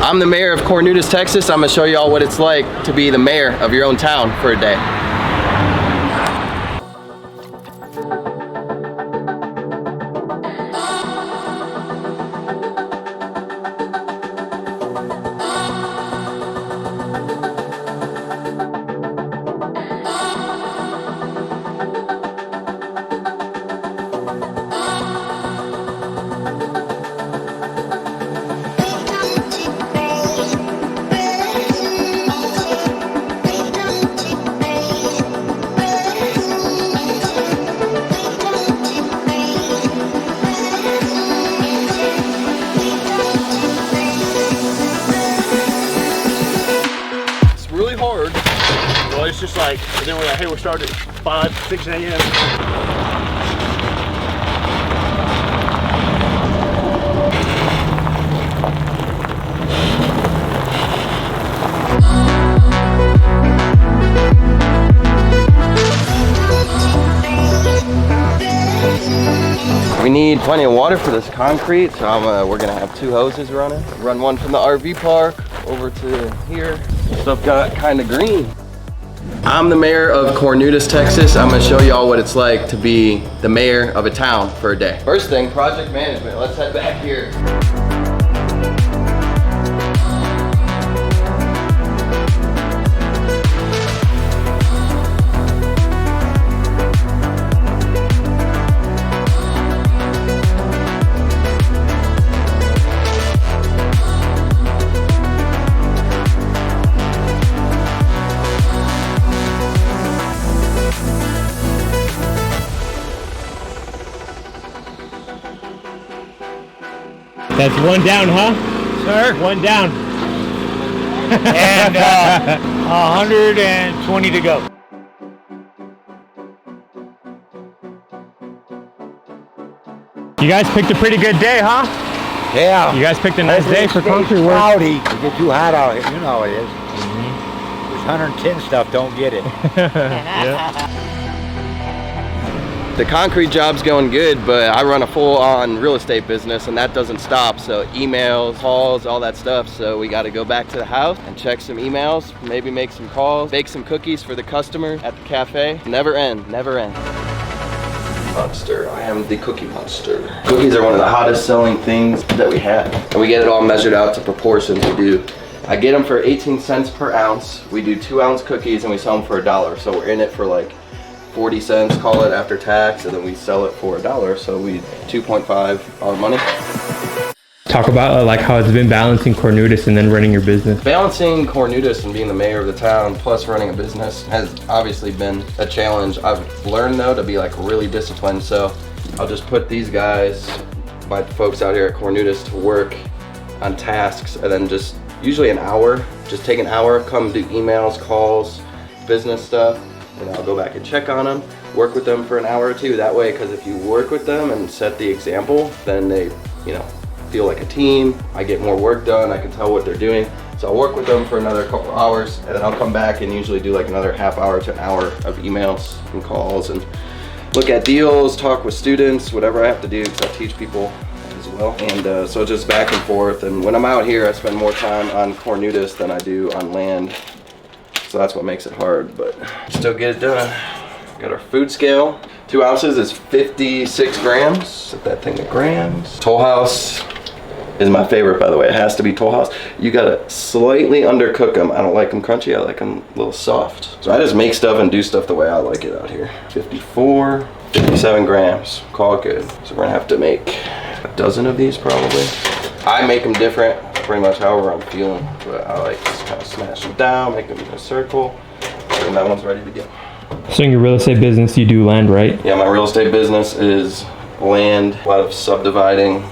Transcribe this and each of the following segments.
I'm the mayor of Cornudas, Texas. I'm gonna show y'all what it's like to be the mayor of your own town for a day. Well, it's just like, and then we're like, hey, we'll start at 5, 6 a.m. We need plenty of water for this concrete, so we're gonna have 2 hoses running. Run one from the RV park over to here. Stuff got kind of green. I'm the mayor of Cornudas, Texas. I'm gonna show y'all what it's like to be the mayor of a town for a day. First thing, project management. Let's head back here. That's 1 down, huh? Sir? 1 down. And 120 to go. You guys picked a pretty good day, huh? Yeah. You guys picked a nice day for concrete work. Cloudy. It gets too hot out here. You know how it is. This 110 stuff don't get it. Yeah. The concrete job's going good, but I run a full-on real estate business and that doesn't stop. So emails, calls, all that stuff. So we got to go back to the house and check some emails, maybe make some calls, bake some cookies for the customer at the cafe. Never end, never end. Monster, I am the cookie monster. Cookies are one of the hottest selling things that we have. And we get it all measured out to proportions. I get them for 18 cents per ounce. We do 2-ounce cookies and we sell them for $1. So we're in it for like 40 cents, call it, after tax, and then we sell it for $1, so we 2.5 our money. Talk about like how it's been balancing Cornudas and then running your business. Balancing Cornudas and being the mayor of the town plus running a business has obviously been a challenge. I've learned though to be like really disciplined, so I'll just put these guys, my folks out here at Cornudas, to work on tasks, and then just usually an hour, just take an hour, come do emails, calls, business stuff. And I'll go back and check on them, work with them for an hour or 2. That way, because if you work with them and set the example, then they, feel like a team. I get more work done. I can tell what they're doing. So I'll work with them for another couple hours, and then I'll come back and usually do like another half hour to an hour of emails and calls and look at deals, talk with students, whatever I have to do, because I teach people as well. And so just back and forth. And when I'm out here, I spend more time on Cornudas than I do on land. So that's what makes it hard, but still get it done. Got our food scale. 2 ounces is 56 grams. Set that thing to grams. Toll House is my favorite, by the way. It has to be Toll House. You gotta slightly undercook them. I don't like them crunchy, I like them a little soft. So I just make stuff and do stuff the way I like it out here. 54, 57 grams, call it good. So we're gonna have to make a dozen of these probably. I make them different, pretty much however I'm feeling, but I like just kind of smash them down, make them in a circle, and that one's ready to go. So in your real estate business, you do land, right? Yeah, my real estate business is land, a lot of subdividing.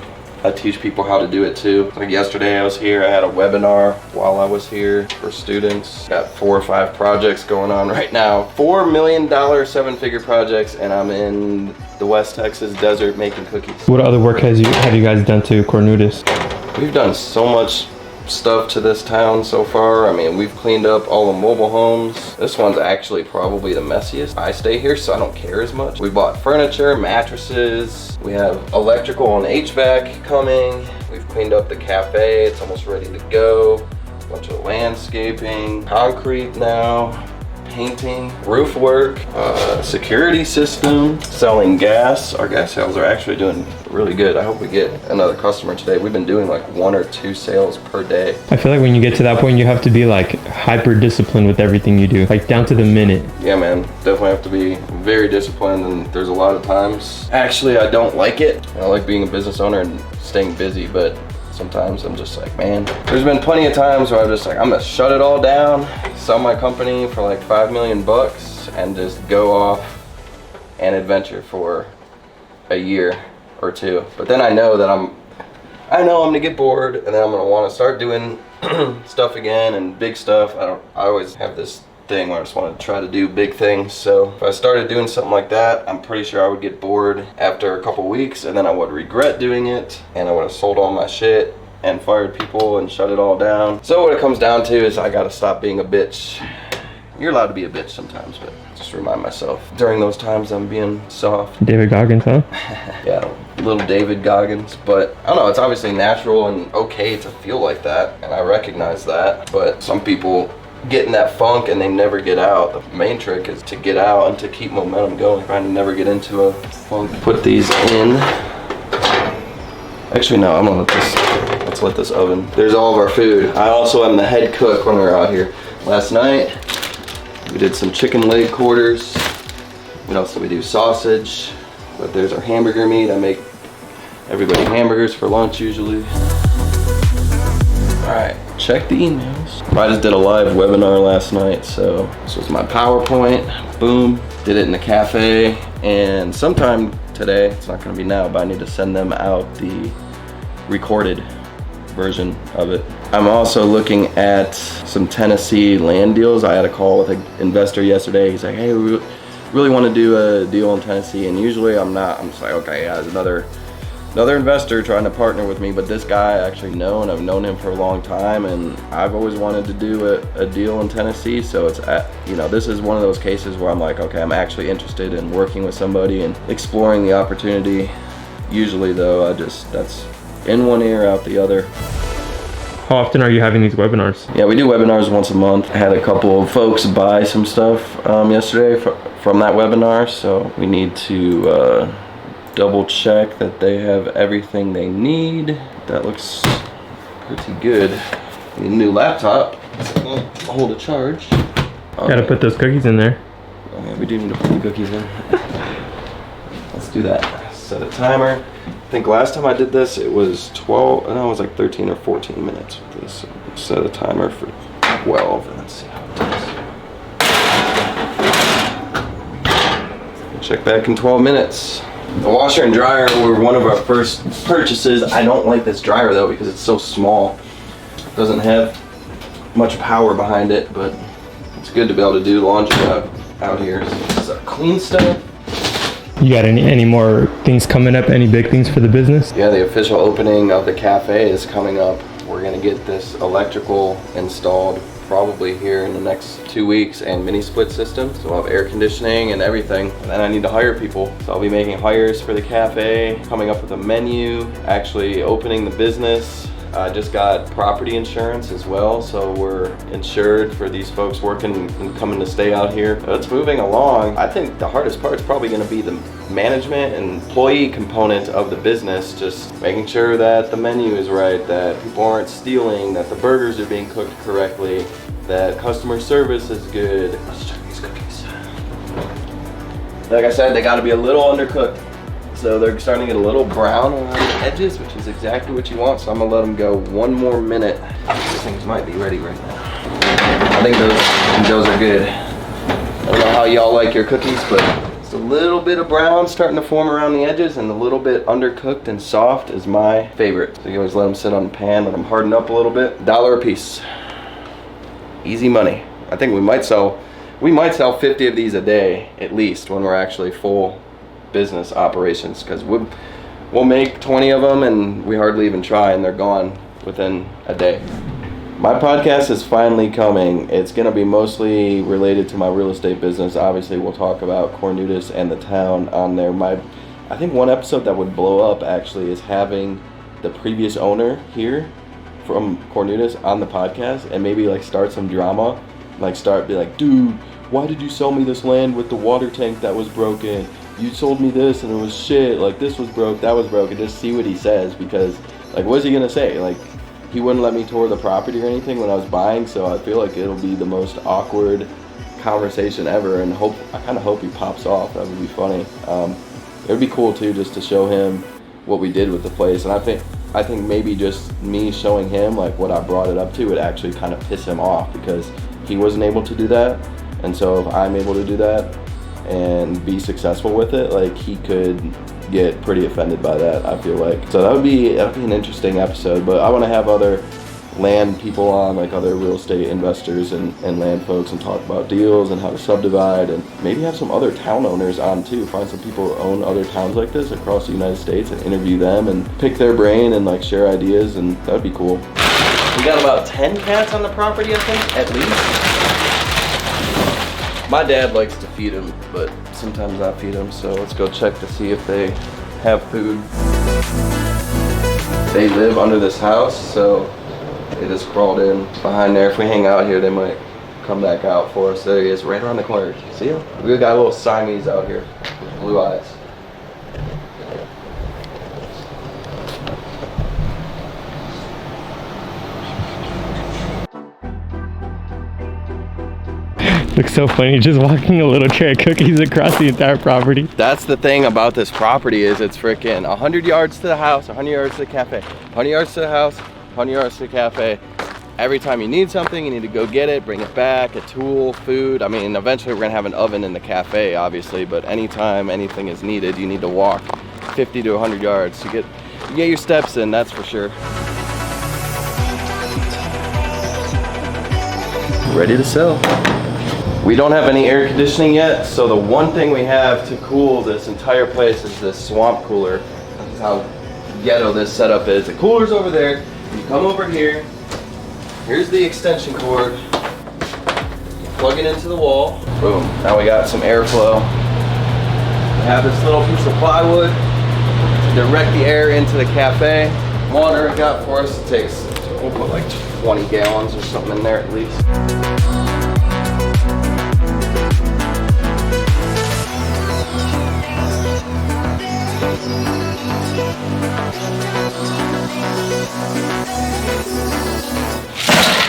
I teach people how to do it too. Like yesterday I was here, I had a webinar while I was here for students. Got 4 or 5 projects going on right now. $4 million 7-figure projects, and I'm in the West Texas desert making cookies. What other work have you guys done to Cornudas? We've done so much stuff to this town so far. I mean, we've cleaned up all the mobile homes. This one's actually probably the messiest. I stay here, so I don't care as much. We bought furniture, mattresses. We have electrical and HVAC coming. We've cleaned up the cafe. It's almost ready to go. A bunch of landscaping, concrete now, painting, roof work, security system, selling gas. Our gas sales are actually doing really good. I hope we get another customer today. We've been doing like 1 or 2 sales per day. I feel like when you get to that point, you have to be like hyper disciplined with everything you do, like down to the minute. Yeah, man, definitely have to be very disciplined, and there's a lot of times, actually, I don't like it. I like being a business owner and staying busy, but sometimes I'm just like, man, there's been plenty of times where I'm just like, I'm gonna shut it all down, sell my company for like $5 million and just go off and adventure for a year or 2. But then I know that I'm gonna get bored, and then I'm gonna want to start doing stuff again and big stuff. I always have this thing where I just want to try to do big things. So if I started doing something like that, I'm pretty sure I would get bored after a couple weeks, and then I would regret doing it, and I would have sold all my shit and fired people and shut it all down. So what it comes down to is I gotta stop being a bitch. You're allowed to be a bitch sometimes, but just remind myself during those times I'm being soft. David Goggins, huh? Yeah, little David Goggins. But I don't know, it's obviously natural and okay to feel like that, and I recognize that. But some people get in that funk and they never get out. The main trick is to get out and to keep momentum going, trying to never get into a funk. Put these in. Actually, no, I'm gonna let's let this oven. There's all of our food. I also am the head cook when we were out here. Last night, we did some chicken leg quarters. What else did we do? Sausage. But there's our hamburger meat. I make everybody hamburgers for lunch usually. All right, check the emails. I just did a live webinar last night, so this was my PowerPoint. Boom, did it in the cafe, and sometime today, it's not gonna be now, but I need to send them out the recorded version of it. I'm also looking at some Tennessee land deals. I had a call with an investor yesterday. He's like, hey, we really want to do a deal in Tennessee, and usually I'm not. I'm just like, okay, yeah, there's another investor trying to partner with me, but this guy I actually know, and I've known him for a long time, and I've always wanted to do a deal in Tennessee. So it's this is one of those cases where I'm like, okay, I'm actually interested in working with somebody and exploring the opportunity. Usually though, that's in one ear, out the other. How often are you having these webinars? Yeah, we do webinars once a month. I had a couple of folks buy some stuff yesterday from that webinar, so we need to double check that they have everything they need. That looks pretty good. We need a new laptop, so it won't hold a charge. Gotta put those cookies in there. Oh yeah, we do need to put the cookies in. Let's do that. Set a timer. I think last time I did this, it was 12, and it was like 13 or 14 minutes with this. So set a timer for 12, and let's see how it does. Check back in 12 minutes. The washer and dryer were one of our first purchases. I don't like this dryer though because it's so small. It doesn't have much power behind it, but it's good to be able to do laundry out here. So this is our clean stuff. You got any more things coming up? Any big things for the business? Yeah, the official opening of the cafe is coming up. We're gonna get this electrical installed probably here in the next 2 weeks, and mini split system. So we'll have air conditioning and everything. And then I need to hire people. So I'll be making hires for the cafe, coming up with a menu, actually opening the business. I just got property insurance as well, so we're insured for these folks working and coming to stay out here. It's moving along. I think the hardest part is probably going to be the management and employee component of the business, just making sure that the menu is right, that people aren't stealing, that the burgers are being cooked correctly, that customer service is good. Let's check these cookies. Like I said, they got to be a little undercooked. So they're starting to get a little brown around the edges, which is exactly what you want. So I'm gonna let them go 1 more minute. These things might be ready right now. I think those are good. I don't know how y'all like your cookies, but it's a little bit of brown starting to form around the edges, and a little bit undercooked and soft is my favorite. So you always let them sit on the pan, let them harden up a little bit. $1 a piece. Easy money. I think we might sell 50 of these a day at least when we're actually full business operations, because we'll make 20 of them and we hardly even try, and they're gone within a day. My podcast is finally coming. It's going to be mostly related to my real estate business. Obviously we'll talk about Cornudas and the town on there. I think one episode that would blow up actually is having the previous owner here from Cornudas on the podcast and maybe like start some drama, like be like, dude, why did you sell me this land with the water tank that was broken? You sold me this and it was shit, like this was broke, that was broke, and just see what he says, because like what is he gonna say? Like he wouldn't let me tour the property or anything when I was buying, so I feel like it'll be the most awkward conversation ever, and I kind of hope he pops off. That would be funny. It would be cool too just to show him what we did with the place, and I think maybe just me showing him like what I brought it up to would actually kind of piss him off, because he wasn't able to do that, and so if I'm able to do that and be successful with it, like he could get pretty offended by that, I feel like. So that would be an interesting episode, but I want to have other land people on, like other real estate investors and land folks, and talk about deals and how to subdivide, and maybe have some other town owners on too. Find some people who own other towns like this across the United States and interview them and pick their brain and like share ideas, and that would be cool. We got about 10 cats on the property, I think, at least. My dad likes to feed them, but sometimes I feed them, so let's go check to see if they have food. They live under this house, so they just crawled in behind there. If we hang out here, they might come back out for us. There he is, right around the corner. See him? We got a little Siamese out here, blue eyes. Looks so funny, just walking a little tray of cookies across the entire property. That's the thing about this property, is it's freaking 100 yards to the house, 100 yards to the cafe, 100 yards to the house, 100 yards to the cafe. Every time you need something, you need to go get it, bring it back, a tool, food. I mean, eventually we're gonna have an oven in the cafe, obviously, but anytime anything is needed, you need to walk 50 to 100 yards to get your steps in, that's for sure. Ready to sell. We don't have any air conditioning yet, so the one thing we have to cool this entire place is this swamp cooler. This is how ghetto this setup is. The cooler's over there. You come over here. Here's the extension cord. You plug it into the wall. Boom. Now we got some airflow. We have this little piece of plywood to direct the air into the cafe. Water it got for us. It takes, we'll put like 20 gallons or something in there at least.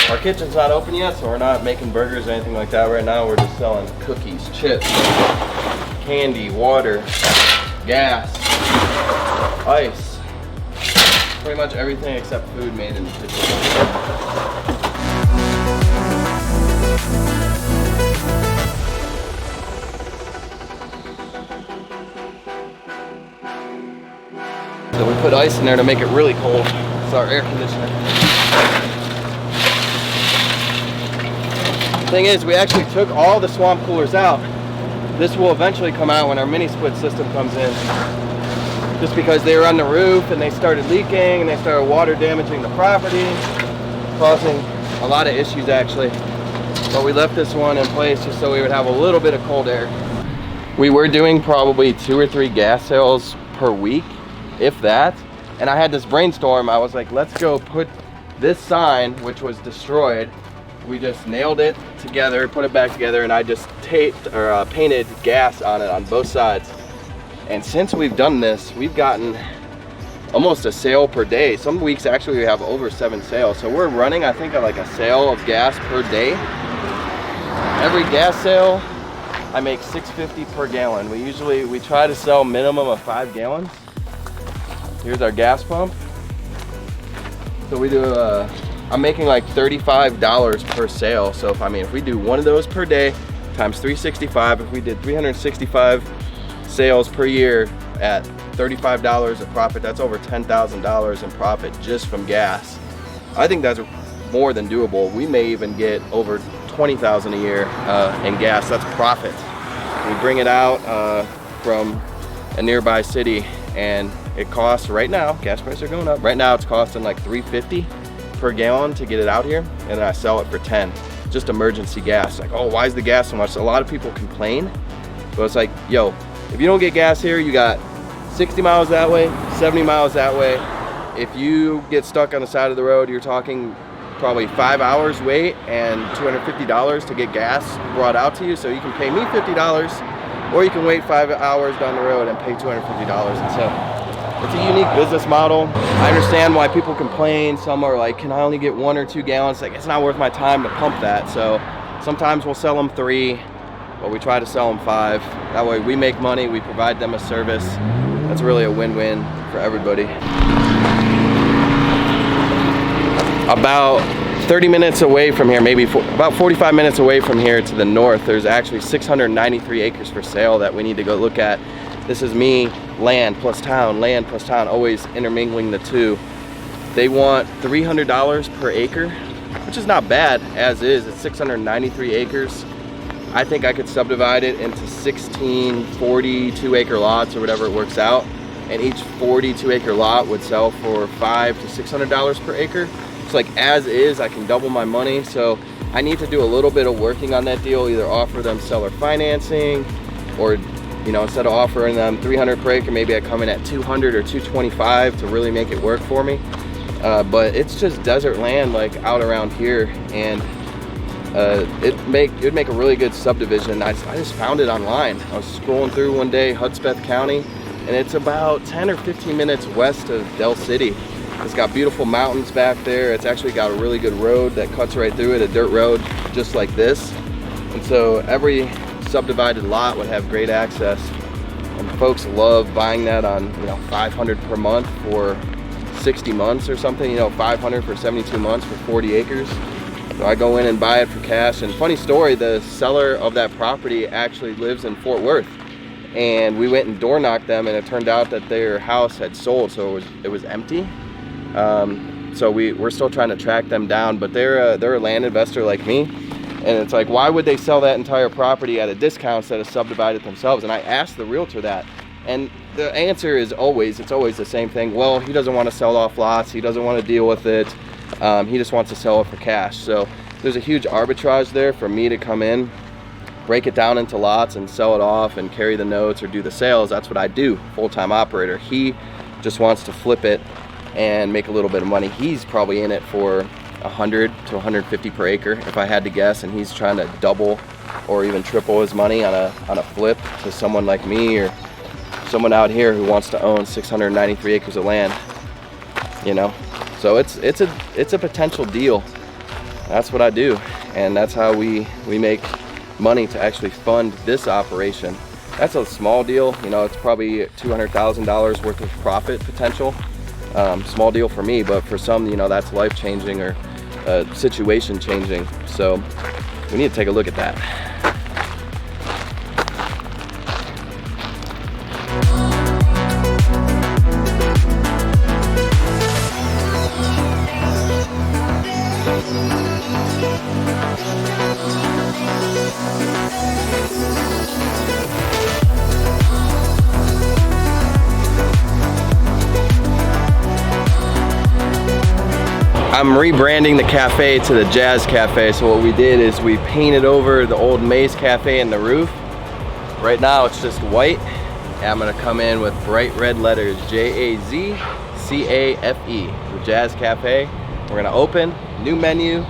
Our kitchen's not open yet, so we're not making burgers or anything like that right now. We're just selling cookies, chips, candy, water, gas, ice, pretty much everything except food made in the kitchen. So we put ice in there to make it really cold. It's our air conditioner. Thing is, we actually took all the swamp coolers out. This will eventually come out when our mini split system comes in. Just because they were on the roof and they started leaking and they started water damaging the property, causing a lot of issues actually. But we left this one in place just so we would have a little bit of cold air. We were doing probably 2 or 3 gas sales per week, if that. And I had this brainstorm. I was like, let's go put this sign, which was destroyed. We just nailed it together, put it back together, and I just painted gas on it on both sides. And since we've done this, we've gotten almost a sale per day. Some weeks actually we have over 7 sales. So we're running, I think, like a sale of gas per day. Every gas sale, I make $6.50 per gallon. We try to sell minimum of 5 gallons. Here's our gas pump. So we do I'm making like $35 per sale. So if we do one of those per day times 365, if we did 365 sales per year at $35 of profit, that's over $10,000 in profit just from gas. I think that's more than doable. We may even get over $20,000 a year in gas. That's profit. We bring it out from a nearby city, and it costs right now, gas prices are going up. Right now it's costing like $3.50 per gallon to get it out here, and then I sell it for 10. Just emergency gas. Like, oh, why is the gas so much? A lot of people complain, but it's like, yo, if you don't get gas here, you got 60 miles that way, 70 miles that way. if you get stuck on the side of the road, you're talking probably 5 hours wait and $250 to get gas brought out to you. So you can pay me $50, or you can wait 5 hours down the road and pay $250. And so it's a unique business model. I understand why people complain. Some are like, can I only get 1 or 2 gallons? Like, it's not worth my time to pump that. So sometimes we'll sell them 3, but we try to sell them 5. That way we make money, we provide them a service. That's really a win-win for everybody. About 30 minutes away from here, maybe about 45 minutes away from here to the north, there's actually 693 acres for sale that we need to go look at. This is me, land plus town, always intermingling the two. They want $300 per acre, which is not bad as is. It's 693 acres. I think I could subdivide it into 16 42-acre lots or whatever it works out, and each 42-acre lot would sell for $500 to $600 per acre. So like as is, I can double my money. So I need to do a little bit of working on that deal, either offer them seller financing, or instead of offering them $300 per acre, maybe I come in at 200 or 225 to really make it work for me. But it's just desert land like out around here, and it would make a really good subdivision. I just found it online. I was scrolling through one day, Hudspeth County, and it's about 10 or 15 minutes west of Del City. It's got beautiful mountains back there. It's actually got a really good road that cuts right through it, a dirt road just like this. And so every subdivided lot would have great access, and folks love buying that on $500 per month for 60 months or something, $500 for 72 months for 40 acres. So I go in and buy it for cash. And funny story, the seller of that property actually lives in Fort Worth, and we went and door knocked them, and it turned out that their house had sold, so it was empty. So we're still trying to track them down, but they're a land investor like me, and it's like, why would they sell that entire property at a discount instead of subdivide it themselves? And I asked the realtor that, and the answer is it's always the same thing. Well, he doesn't want to sell off lots, he doesn't want to deal with it, he just wants to sell it for cash. So there's a huge arbitrage there for me to come in, break it down into lots and sell it off and carry the notes or do the sales. That's what I do, full-time operator. He just wants to flip it and make a little bit of money. He's probably in it for 100 to 150 per acre if I had to guess, and he's trying to double or even triple his money on a flip to someone like me or someone out here who wants to own 693 acres of land. So it's a potential deal. That's what I do, and that's how we make money to actually fund this operation. That's a small deal, it's probably $200,000 worth of profit potential. Small deal for me, but for some, that's life-changing or situation-changing. So we need to take a look at that. I'm rebranding the cafe to the Jazz Cafe. So what we did is we painted over the old Maze Cafe in the roof. Right now it's just white, and I'm gonna come in with bright red letters, Jazcafe, the Jazz Cafe. We're gonna open, new menu,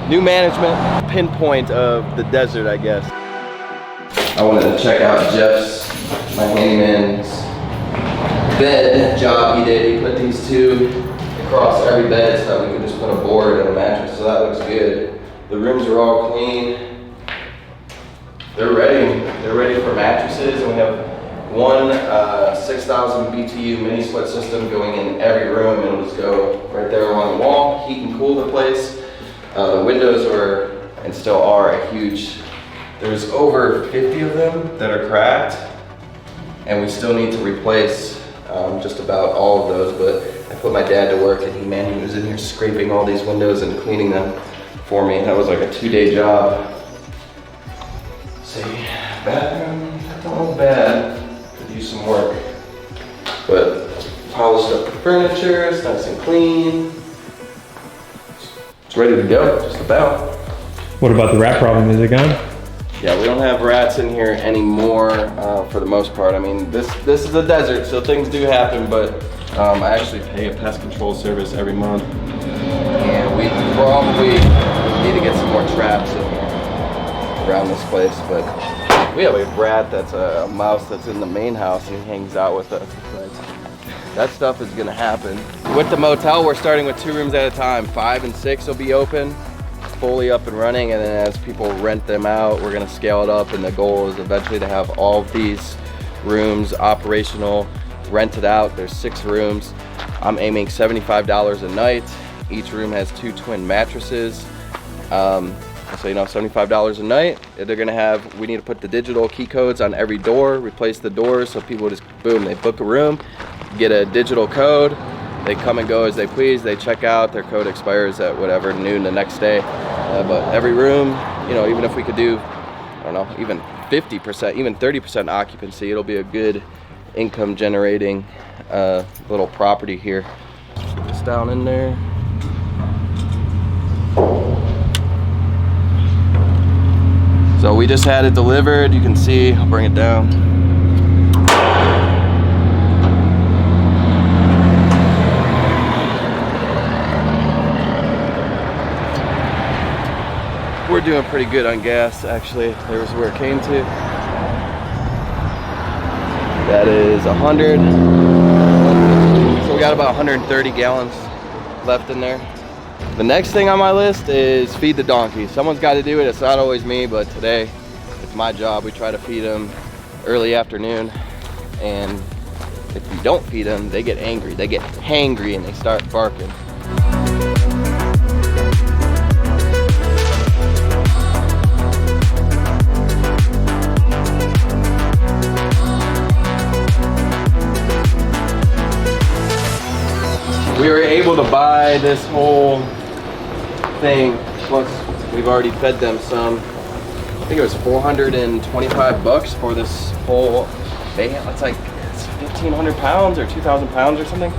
new management, pinpoint of the desert, I guess. I wanted to check out Jeff's, my handyman's bed job he did. He put these two across every bed so that we could just put a board and a mattress, so that looks good. The rooms are all clean. They're ready for mattresses, and we have one 6,000 BTU mini split system going in every room, and it'll just go right there along the wall, heat and cool the place. The windows were, and still are, a huge, there's over 50 of them that are cracked, and we still need to replace just about all of those, but I put my dad to work, and he was in here scraping all these windows and cleaning them for me. That was like a 2-day job. See, bathroom, that don't look bad. Could use some work. But polished up the furniture, it's nice and clean. It's ready to go, just about. What about the rat problem? Is it gone? Yeah, we don't have rats in here anymore for the most part. I mean, this is a desert, so things do happen, but I actually pay a pest control service every month, and we probably need to get some more traps in here around this place. But we have a rat that's a mouse that's in the main house, and he hangs out with us. That stuff is gonna happen. With the motel, we're starting with 2 rooms at a time. 5 and 6 will be open, fully up and running, and then as people rent them out, we're gonna scale it up, and the goal is eventually to have all of these rooms operational, rented out. There's 6 rooms. I'm aiming $75 a night. Each room has 2 twin mattresses. So you know, $75 a night. They're gonna have, we need to put the digital key codes on every door, replace the doors, so people just, boom, they book a room, get a digital code, they come and go as they please, they check out, their code expires at whatever, noon the next day. But every room, you know, even if we could do, I don't know, even 50%, even 30% occupancy, it'll be a good income generating little property here. Put this down in there. So we just had it delivered. You can see, I'll bring it down. We're doing pretty good on gas, actually. There's where it came to. That is 100. So we got about 130 gallons left in there. The next thing on my list is feed the donkey. Someone's got to do it. It's not always me, but today it's my job. We try to feed them early afternoon, and if you don't feed them, they get angry. They get hangry and they start barking. We were able to buy this whole thing, plus we've already fed them some. I think it was 425 bucks for this whole van. It's like 1,500 pounds or 2,000 pounds or something.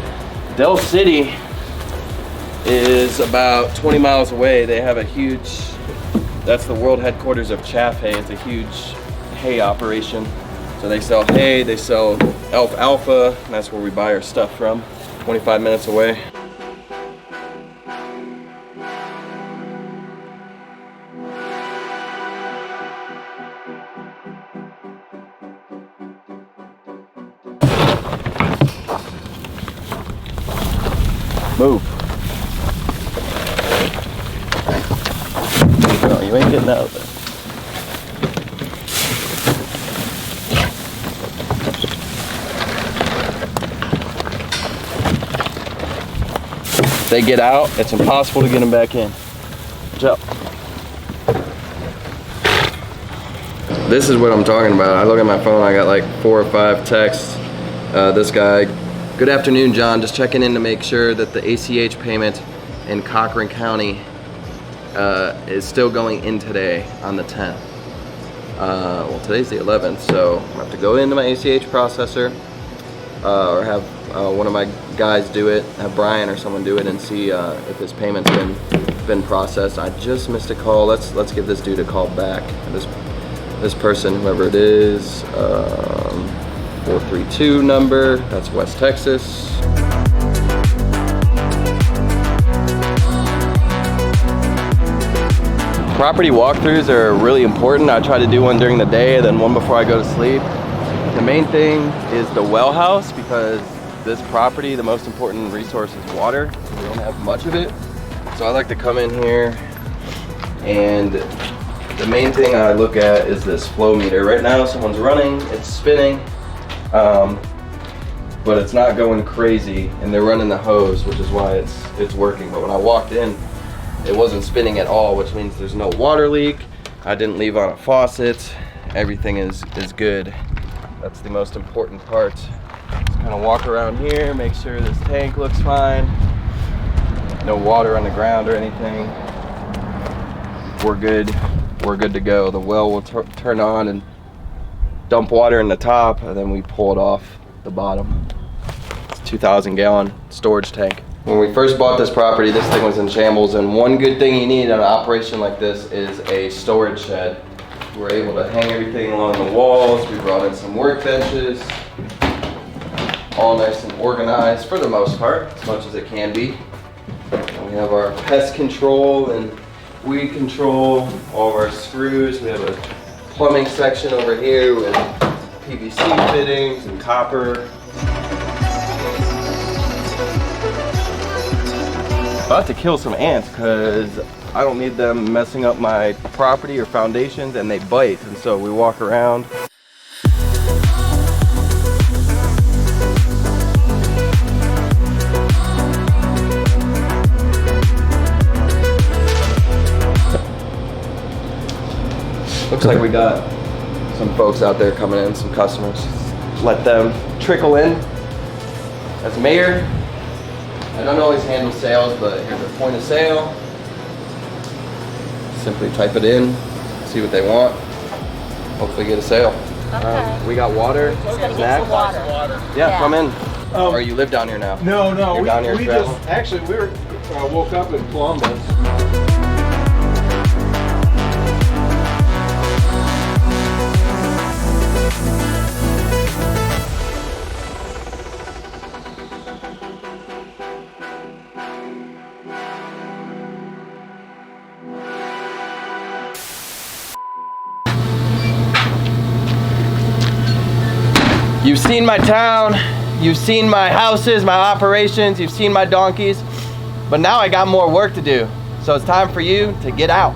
Del City is about 20 miles away. They have a huge, that's the world headquarters of chaff hay. It's a huge hay operation. So they sell hay, they sell alfalfa, and that's where we buy our stuff from. 25 minutes away. Move. No, you ain't getting out of there. They get out, it's impossible to get them back in. Jump. This is what I'm talking about. I look at my phone, I got like 4 or 5 texts. This guy, good afternoon, John. Just checking in to make sure that the ACH payment in Cochran County is still going in today on the 10th. Well, today's the 11th, so I have to go into my ACH processor or have one of my guys do it, have Brian or someone do it, and see if his payment's been processed. I just missed a call. Let's give this dude a call back. This person, whoever it is, 432 number. That's West Texas. Property walkthroughs are really important. I try to do one during the day, then one before I go to sleep. The main thing is the well house, because this property, the most important resource is water. We don't have much of it. So I like to come in here, and the main thing I look at is this flow meter. Right now someone's running, it's spinning, but it's not going crazy, and they're running the hose, which is why it's working. But when I walked in, it wasn't spinning at all, which means there's no water leak. I didn't leave on a faucet. Everything is good. That's the most important part. Just kind of walk around here, make sure this tank looks fine. No water on the ground or anything. We're good. We're good to go. The well will turn on and dump water in the top, and then we pull it off the bottom. It's a 2,000 gallon storage tank. When we first bought this property, this thing was in shambles, and one good thing you need in an operation like this is a storage shed. We're able to hang everything along the walls. We brought in some workbenches. all nice and organized for the most part, as much as it can be. And we have our pest control and weed control, all of our screws. We have a plumbing section over here with PVC fittings and copper. About to kill some ants because I don't need them messing up my property or foundations, and they bite, and so we walk around. Looks like we got some folks out there coming in, some customers. Let them trickle in. As mayor, I don't always handle sales, but here's a point of sale. Simply type it in, see what they want, hopefully get a sale. Okay. We got water, He's gonna get snacks. some water. Yeah, Yeah. come in. Or you live down here now? No, You're we, down here we traveling? just, actually, we were, woke up in Columbus. You've seen my town, you've seen my houses, my operations, you've seen my donkeys, but now I got more work to do. So it's time for you to get out.